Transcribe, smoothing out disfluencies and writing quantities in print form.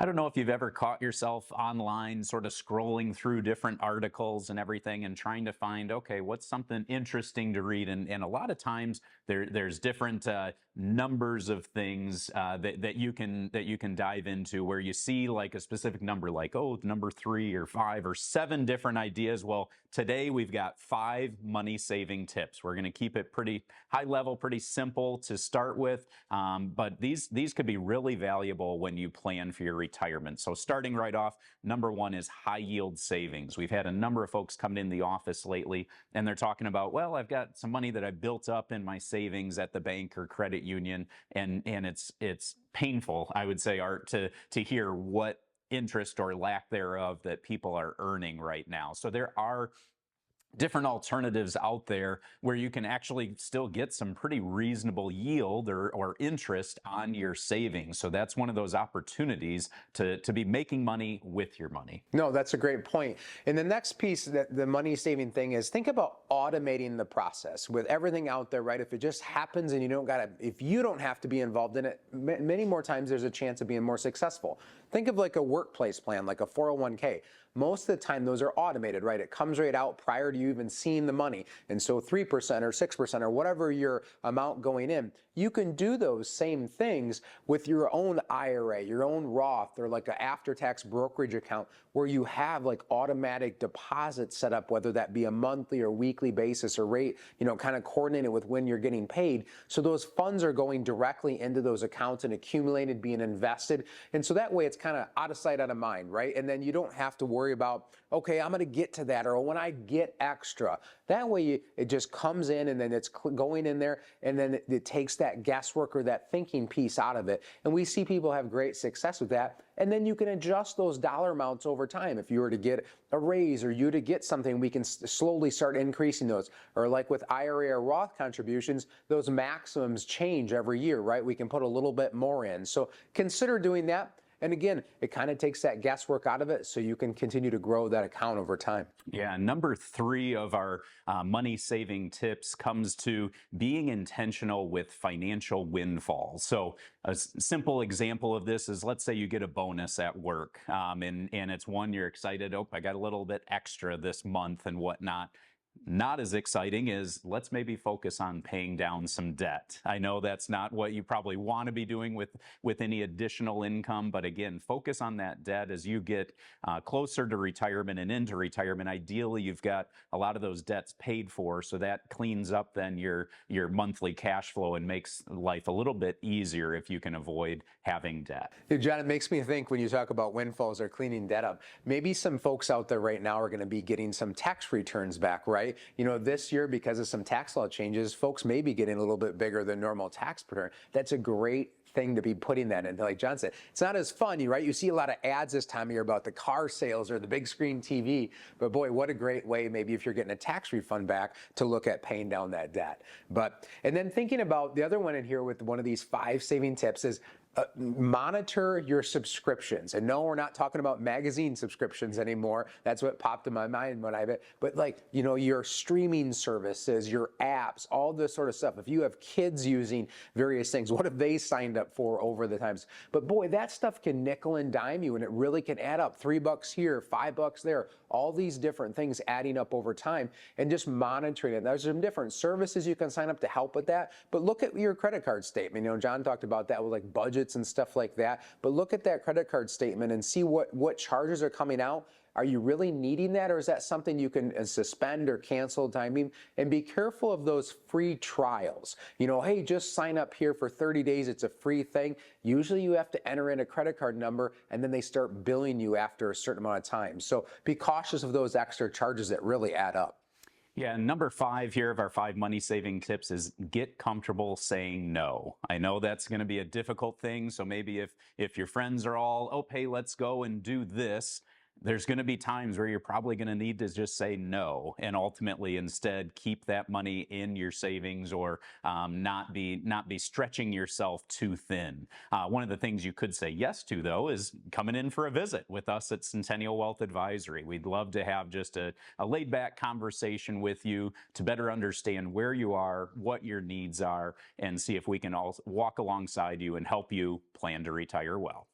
I don't know if you've ever caught yourself online sort of scrolling through different articles and everything and trying to find, okay, what's something interesting to read? And a lot of times there's different numbers of things that you can dive into where you see like a specific number, like, oh, number 3 or 5 or 7 different ideas. Well, today we've got 5 money saving tips. We're going to keep it pretty high level, pretty simple to start with. But these could be really valuable when you plan for your retirement. So starting right off, number one is high yield savings. We've had a number of folks come in the office lately and they're talking about, well, I've got some money that I built up in my savings at the bank or credit union, and it's painful, I would say, Art, to hear what interest or lack thereof that people are earning right now. So there are different alternatives out there where you can actually still get some pretty reasonable yield or interest on your savings. So that's one of those opportunities to be making money with your money. No, that's a great point. And the next piece, that the money saving thing, is think about automating the process with everything out there, right? If it just happens and if you don't have to be involved in it, many more times there's a chance of being more successful. Think of like a workplace plan, like a 401k. Most of the time those are automated, right? It comes right out prior to you even seeing the money. And so 3% or 6% or whatever your amount going in, you can do those same things with your own IRA, your own Roth, or like an after-tax brokerage account where you have like automatic deposits set up, whether that be a monthly or weekly basis or rate, kind of coordinated with when you're getting paid. So those funds are going directly into those accounts and accumulated, being invested. And so that way it's kind of out of sight, out of mind, right? And then you don't have to worry about, okay, I'm going to get to that, or when I get extra. That way it just comes in and then it's going in there, and then it takes that guesswork or that thinking piece out of it. And we see people have great success with that. And then you can adjust those dollar amounts over time. If you were to get a raise or you to get something, we can slowly start increasing those. Or like with IRA or Roth contributions, those maximums change every year, right? We can put a little bit more in. So consider doing that. And again, it kind of takes that guesswork out of it so you can continue to grow that account over time. Yeah, number 3 of our money saving tips comes to being intentional with financial windfalls. So a simple example of this is, let's say you get a bonus at work, and it's one you're excited, oh, I got a little bit extra this month and whatnot. Not as exciting as, let's maybe focus on paying down some debt. I know that's not what you probably want to be doing with any additional income, but again, focus on that debt as you get closer to retirement and into retirement. Ideally, you've got a lot of those debts paid for, so that cleans up then your monthly cash flow and makes life a little bit easier if you can avoid having debt. Hey, John, it makes me think when you talk about windfalls or cleaning debt up, maybe some folks out there right now are going to be getting some tax returns back, right? This year, because of some tax law changes, folks may be getting a little bit bigger than normal tax return. That's a great thing to be putting that in. Like John said, it's not as fun, right? You see a lot of ads this time of year about the car sales or the big screen TV, but boy, what a great way, maybe if you're getting a tax refund back, to look at paying down that debt. And then thinking about the other one in here with one of these 5 saving tips is, monitor your subscriptions. And no, we're not talking about magazine subscriptions anymore. That's what popped in my mind when but your streaming services, your apps, all this sort of stuff. If you have kids using various things, what have they signed up for over the times? But boy, that stuff can nickel and dime you, and it really can add up. $3 here, $5 there, all these different things adding up over time, and just monitoring it. There's some different services you can sign up to help with that, but look at your credit card statement. John talked about that with like budget and stuff like that. But look at that credit card statement and see what charges are coming out. Are you really needing that, or is that something you can suspend or cancel timing? And be careful of those free trials. Hey, just sign up here for 30 days. It's a free thing. Usually you have to enter in a credit card number, and then they start billing you after a certain amount of time. So be cautious of those extra charges that really add up. Yeah, number 5 here of our 5 money saving tips is get comfortable saying no. I know that's going to be a difficult thing. So maybe if your friends are all, oh, hey, let's go and do this, there's going to be times where you're probably going to need to just say no, and ultimately instead keep that money in your savings, or not be stretching yourself too thin. One of the things you could say yes to, though, is coming in for a visit with us at Centennial Wealth Advisory. We'd love to have just a laid back conversation with you to better understand where you are, what your needs are, and see if we can all walk alongside you and help you plan to retire well.